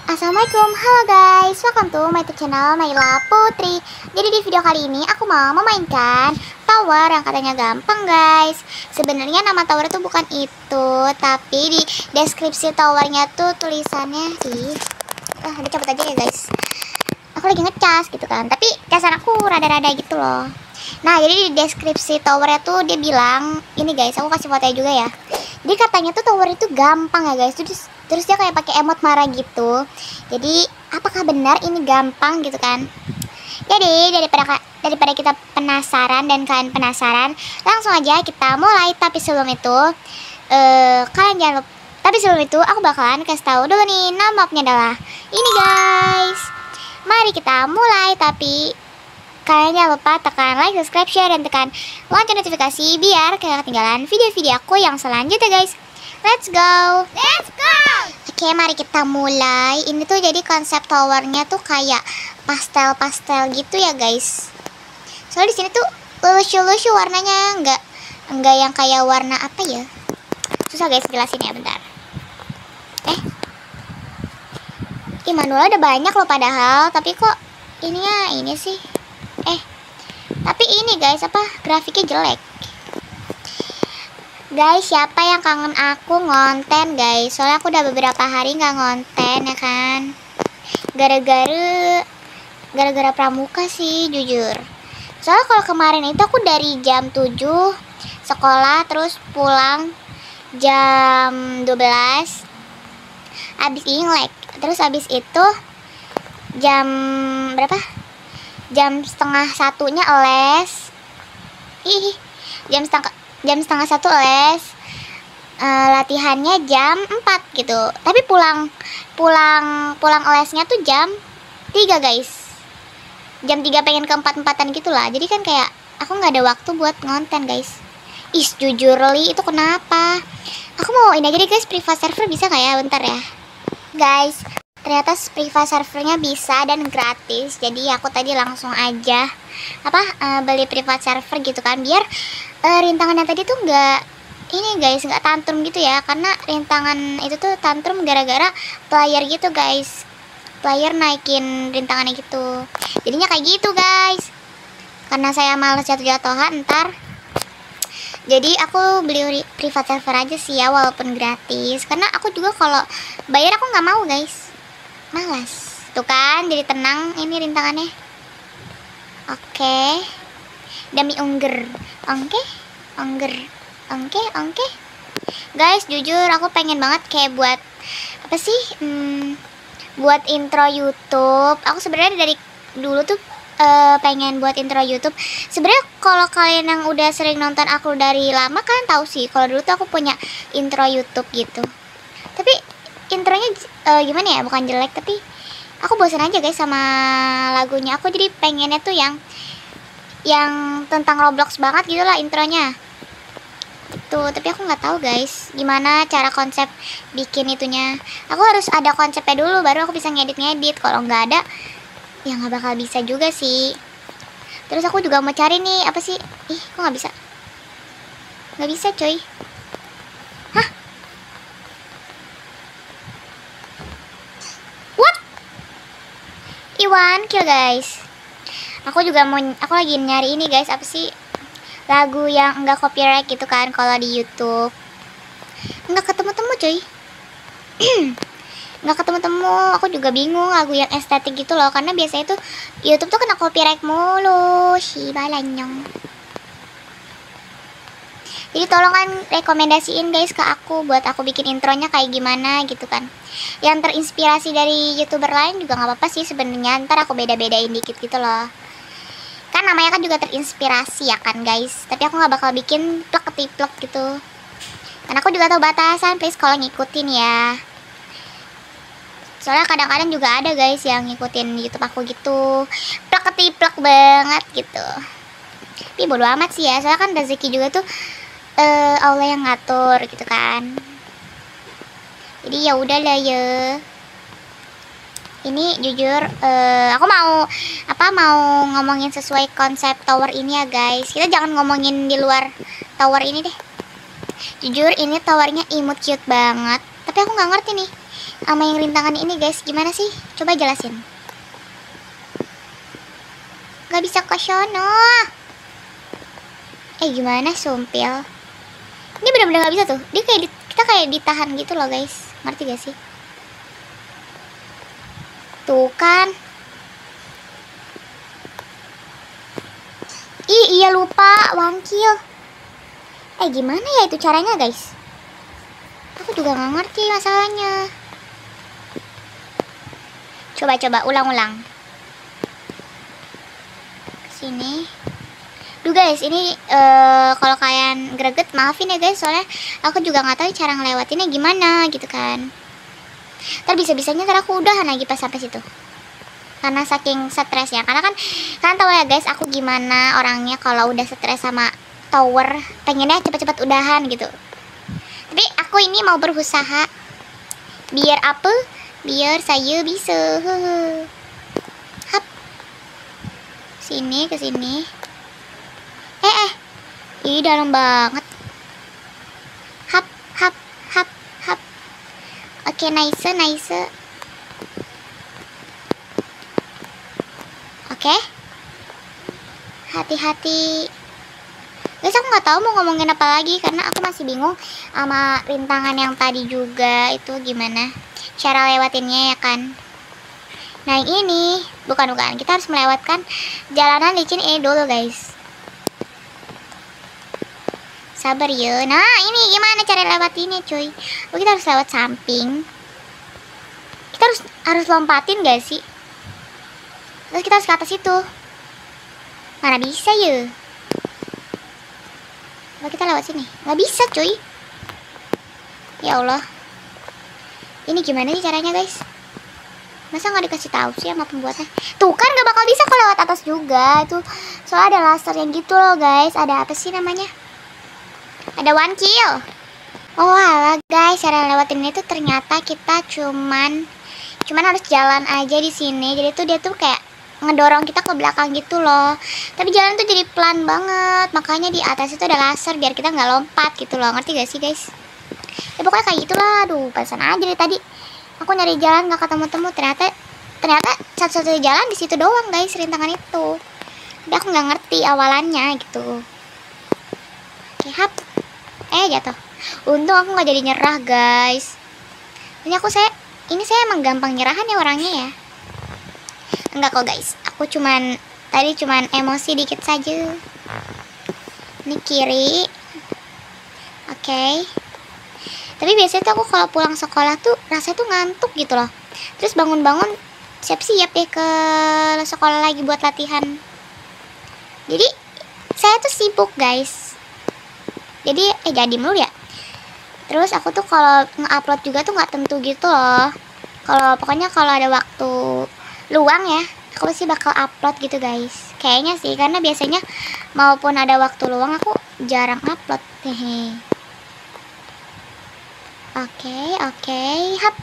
Assalamualaikum, halo guys, welcome to my YouTube channel Naila Putri. Jadi di video kali ini aku mau memainkan tower yang katanya gampang guys. Sebenarnya nama tower itu bukan itu, tapi di deskripsi towernya tuh tulisannya sih udah cabut aja ya guys. Aku lagi ngecas gitu kan, tapi casan aku rada-rada gitu loh. Nah jadi di deskripsi towernya tuh dia bilang ini guys, aku kasih fotonya juga ya. Jadi katanya tuh tower itu gampang ya guys. Terus dia kayak pakai emot marah gitu. Jadi apakah benar ini gampang gitu kan? Jadi daripada kita penasaran dan kalian penasaran, langsung aja kita mulai. Tapi sebelum itu kalian jangan lupa. Tapi sebelum itu aku bakalan kasih tahu dulu nih, nama mapnya adalah ini guys. Mari kita mulai. Tapi kalian jangan lupa tekan like, subscribe, share, dan tekan lonceng notifikasi biar kalian ketinggalan video-video aku yang selanjutnya guys. Let's go. Let's go. Oke, mari kita mulai. Ini tuh jadi konsep towernya tuh kayak pastel-pastel gitu ya guys. Soalnya di sini tuh lucu-lucu warnanya, enggak yang kayak warna apa ya? Susah guys jelasin ya, bentar. Manual ada banyak loh padahal, tapi kok ininya ini sih. Tapi ini guys, grafiknya jelek. Guys, siapa yang kangen aku ngonten guys? Soalnya aku udah beberapa hari nggak ngonten ya kan. Gara-gara pramuka sih jujur. Soalnya kalau kemarin itu aku dari jam 7 sekolah, terus pulang jam 12 abis Imlek. Terus abis itu jam berapa? Jam setengah satunya les. Jam setengah satu les. Latihannya jam 4 gitu. Tapi pulang lesnya tuh jam 3 guys. Jam 3 pengen ke 4-4an gitu lah. Jadi kan kayak aku nggak ada waktu buat ngonten guys. Jujur li, itu kenapa? Aku mau ini aja deh guys, private server bisa nggak ya? Bentar ya guys, ternyata private servernya bisa dan gratis. Jadi aku tadi langsung aja beli private server gitu kan, biar rintangannya tadi tuh nggak ini guys, nggak tantrum gitu ya. Karena rintangan itu tuh tantrum gara-gara player gitu guys. Player naikin rintangannya gitu, jadinya kayak gitu guys. Karena saya males jatuh-jatuhan ntar, jadi aku beli private server aja sih ya, walaupun gratis. Karena aku juga kalau bayar aku nggak mau guys, malas. Tuh kan, jadi tenang ini rintangannya. Oke. Demi ungger. Oke. Guys, jujur aku pengen banget kayak buat buat intro YouTube. Aku sebenarnya dari dulu tuh pengen buat intro YouTube. Sebenarnya kalau kalian yang udah sering nonton aku dari lama, kalian tahu sih kalau dulu tuh aku punya intro YouTube gitu. Tapi intronya gimana ya? Bukan jelek, tapi aku bosan aja guys sama lagunya. Aku jadi pengennya tuh yang tentang Roblox banget gitu lah intronya. Tuh, tapi aku nggak tahu guys gimana cara konsep bikin itunya. Aku harus ada konsepnya dulu baru aku bisa ngedit. Kalau nggak ada ya nggak bakal bisa juga sih. Terus aku juga mau cari nih kok nggak bisa coy. What? Iwan kill guys. Aku lagi nyari ini guys, lagu yang enggak copyright gitu kan. Kalau di YouTube nggak ketemu coy. Nggak ketemu. Aku juga bingung lagu yang estetik gitu loh, karena biasanya tuh YouTube tuh kena copyright mulu si balanyong. Jadi tolong kan rekomendasiin guys ke aku buat aku bikin intronya kayak gimana gitu kan. Yang terinspirasi dari YouTuber lain juga nggak apa-apa sih sebenarnya. Ntar aku beda-bedain dikit gitu loh. Kan namanya kan juga terinspirasi ya kan guys. Tapi aku nggak bakal bikin plek-ketiplek gitu. Karena aku juga tahu batasan, please kalau ngikutin ya. Soalnya kadang-kadang juga ada guys yang ngikutin YouTube aku gitu, plek-ketiplek banget gitu. Tapi bodo amat sih ya, soalnya kan rezeki juga tuh Allah yang ngatur gitu kan. Jadi ya udahlah ya. Ini jujur aku mau ngomongin sesuai konsep tower ini ya guys. Kita jangan ngomongin di luar tower ini deh. Jujur ini towernya imut cute banget. Tapi aku nggak ngerti nih, sama yang rintangan ini guys, gimana sih? Coba jelasin. Gak bisa ke sono. Gimana sumpil? Ini bener-bener gak bisa tuh. Dia kayak kita kayak ditahan gitu loh guys. Ngerti gak sih? Tuh kan. Iya lupa, wangkil. Gimana ya itu caranya guys? Aku juga gak ngerti masalahnya. Coba ulang-ulang. Sini. Duh guys, ini kalau kalian greget maafin ya guys, soalnya aku juga nggak tahu cara ngelewatinnya gimana gitu kan. Ntar bisa-bisanya ntar aku udahan lagi pas sampai situ. Karena saking stresnya. Karena kan kalian tahu ya guys, aku gimana orangnya kalau udah stres sama tower, pengennya cepet-cepet udahan gitu. Tapi aku ini mau berusaha biar apa? Biar saya bisa. Hap. Sini ke sini. Ih, dalam banget. Hap. Oke, nice. Oke. Hati-hati. Guys, aku nggak tahu mau ngomongin apa lagi karena aku masih bingung sama rintangan yang tadi juga itu gimana cara lewatinnya ya kan. Nah, ini bukan kita harus melewatkan jalanan licin ini dulu guys. Sabar ya. Nah, ini gimana cara lewatinnya cuy? Kita harus lewat samping. Kita harus lompatin gak sih? Terus kita harus ke atas itu. Mana bisa ya? Coba kita lewat sini. Gak bisa cuy. Ya Allah. Ini gimana sih caranya guys? Masa gak dikasih tahu sih sama pembuatnya? Tuh kan gak bakal bisa kalau lewat atas juga. Itu soalnya ada laser yang gitu loh guys. Ada apa sih namanya? Ada one kill. Oh alah guys, cara lewatin itu ternyata kita cuman harus jalan aja di sini. Jadi tuh dia tuh kayak ngedorong kita ke belakang gitu loh. Tapi jalan tuh jadi pelan banget. Makanya di atas itu ada laser biar kita nggak lompat gitu loh. Ngerti gak sih guys? Ya pokoknya kayak gitulah. Aduh, pantesan aja dari tadi aku nyari jalan nggak ketemu-temu. Ternyata satu-satunya jalan di situ doang guys, rintangan itu. Tapi aku nggak ngerti awalannya gitu. Oke, hap. Jatuh. Untung aku nggak jadi nyerah guys. Ini saya emang gampang nyerahan ya orangnya ya. Enggak kok guys. Aku tadi cuman emosi dikit saja. Ini kiri. Oke. Tapi biasanya tuh aku kalau pulang sekolah tuh rasanya tuh ngantuk gitu loh. Terus bangun-bangun siap-siap ya ke sekolah lagi buat latihan. Jadi saya tuh sibuk guys. Jadi jadi mulu ya. Terus aku tuh kalau nge-upload juga tuh nggak tentu gitu loh. Pokoknya kalau ada waktu luang ya, aku pasti bakal upload gitu guys. Kayaknya sih, karena biasanya maupun ada waktu luang aku jarang upload. Hehe. Oke, hap.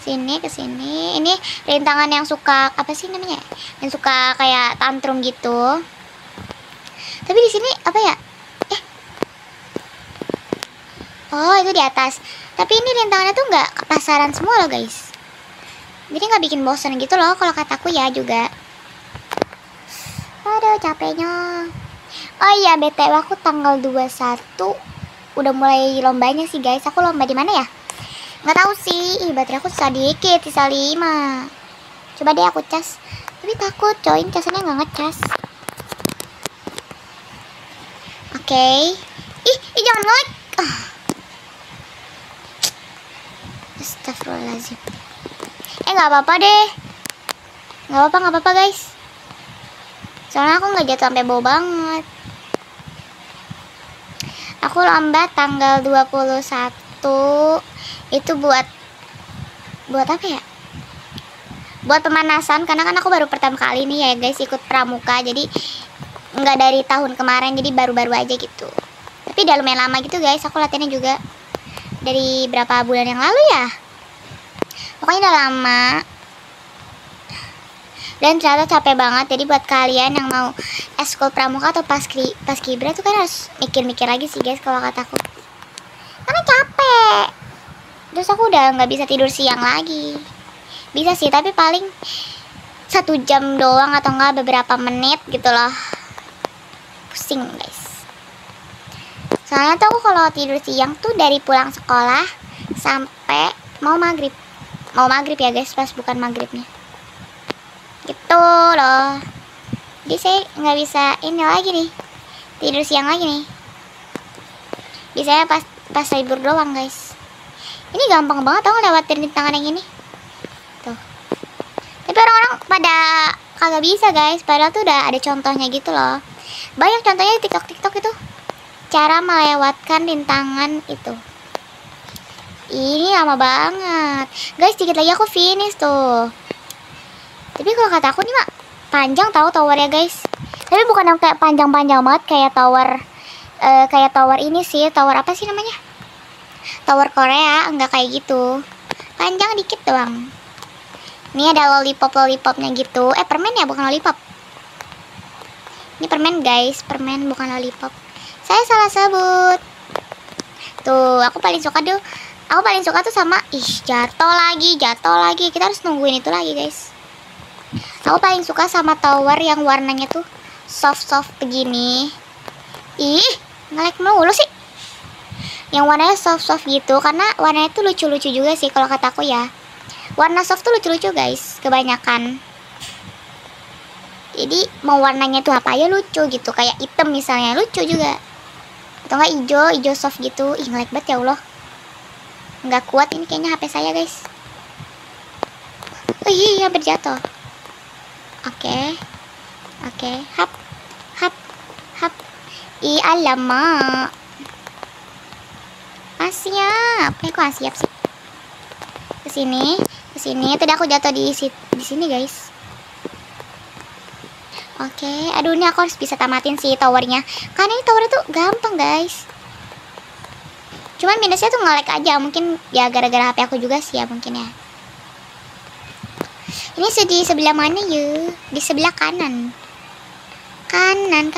Sini ke sini. Ini rintangan yang suka apa sih namanya? Yang suka kayak tantrum gitu. Tapi di sini apa ya? Oh, itu di atas. Tapi ini rintangannya tuh nggak kepasaran semua loh guys. Jadi nggak bikin bosan gitu loh kalau kataku ya juga. Aduh, capeknya. Oh iya, BTW aku tanggal 21 udah mulai lombanya sih guys. Aku lomba di mana ya? Nggak tahu sih. Baterai aku sedikit, sisa 5. Coba deh aku cas. Tapi takut coy, casannya nggak ngecas. Oke. Jangan like. Astagfirullahaladzim. Nggak apa-apa deh. Nggak apa-apa guys. Soalnya aku nggak jatuh sampai bau banget. Aku lomba tanggal 21. Itu buat apa ya? Buat pemanasan, karena kan aku baru pertama kali nih ya guys ikut pramuka. Jadi nggak dari tahun kemarin, jadi baru-baru aja gitu. Tapi udah lumayan lama gitu guys. Aku latihannya juga dari berapa bulan yang lalu ya. Pokoknya udah lama. Dan ternyata capek banget. Jadi buat kalian yang mau eskul pramuka atau paskibra tuh kan harus mikir-mikir lagi sih guys kalau kataku. Karena capek. Terus aku udah nggak bisa tidur siang lagi. Bisa sih, tapi paling 1 jam doang atau enggak beberapa menit gitu loh. Pusing guys. Soalnya tuh aku kalau tidur siang tuh dari pulang sekolah sampai mau maghrib. Mau maghrib ya guys, pas bukan maghribnya. Gitu loh. Jadi saya nggak bisa ini lagi nih, tidur siang lagi nih. Biasanya pas libur doang guys. Ini gampang banget tau lewatin rintangan yang ini. Tuh. Tapi orang-orang pada kagak bisa guys. Padahal tuh udah ada contohnya gitu loh. Banyak contohnya di TikTok itu. Cara melewatkan rintangan itu. Ini lama banget. Guys, dikit lagi aku finish tuh. Tapi kalau kata aku nih mak, panjang tahu towernya guys. Tapi bukan yang kayak panjang-panjang banget kayak tower ini sih. Tower apa sih namanya? Tower Korea, enggak kayak gitu. Panjang dikit doang. Ini ada lollipop-lollipopnya gitu. Permen ya, bukan lollipop. Ini permen guys, permen bukan lollipop. Saya salah sebut. Tuh, aku paling suka tuh sama jatuh lagi. Kita harus nungguin itu lagi guys. Aku paling suka sama tower yang warnanya tuh soft-soft begini. Nge-lag mulu sih. Yang warnanya soft-soft gitu, karena warnanya tuh lucu-lucu juga sih kalau kataku ya. Warna soft tuh lucu-lucu guys, kebanyakan. Jadi mau warnanya tuh apa aja lucu gitu. Kayak hitam misalnya lucu juga. Atau enggak hijau soft gitu. Nge-lag banget ya Allah. Nggak kuat ini kayaknya HP saya guys. Hampir jatuh. Oke. Hap. Alamak. Siap. Kok siap sih? Kesini. Tadi aku jatuh di sini guys. Oke. Aduh, ini aku harus bisa tamatin sih towernya. Karena ini towernya tuh gampang guys. Cuman minusnya tuh nge-lag aja. Mungkin ya gara-gara HP aku juga sih ya mungkin ya. Ini di sebelah mana ya? Di sebelah kanan. Kanan.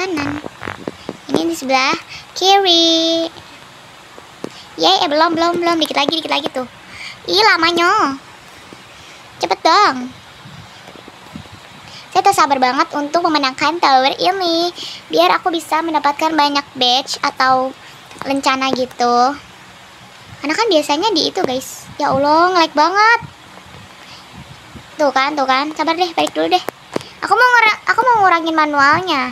Ini di sebelah kiri. Belum. Dikit lagi tuh. Lamanya. Cepet dong. Saya tak sabar banget untuk memenangkan tower ini. Biar aku bisa mendapatkan banyak badge atau lencana gitu. Karena kan biasanya di itu guys. Ya Allah, nge-lag banget. Tuh kan. Sabar deh, balik dulu deh. Aku mau ngurangin manualnya.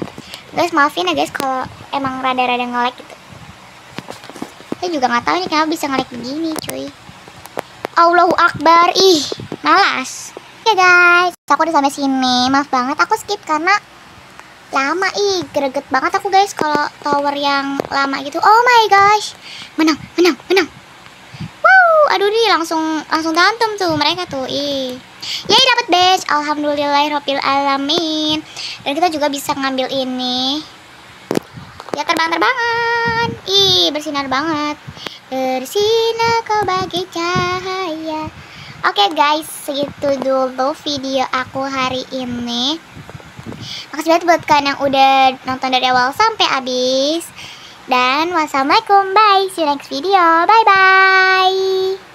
Guys, maafin ya guys kalau emang rada-rada nge-lag gitu. Saya juga nggak tahu nih kenapa bisa nge-lag begini, cuy. Allahu Akbar. Malas. Oke guys, aku udah sampai sini. Maaf banget aku skip karena lama. Greget banget aku guys kalau tower yang lama gitu. Oh my gosh. Menang. Wow, aduh nih langsung tantem tuh mereka tuh. Dapat badge. Alhamdulillahirabbil alamin. Dan kita juga bisa ngambil ini. Ya terbang-terbangan. Bersinar banget. Bersinar kau bagai cahaya. Oke guys, segitu dulu video aku hari ini. Makasih banget buat kalian yang udah nonton dari awal sampai habis. Dan wassalamualaikum, bye. See you next video. Bye bye.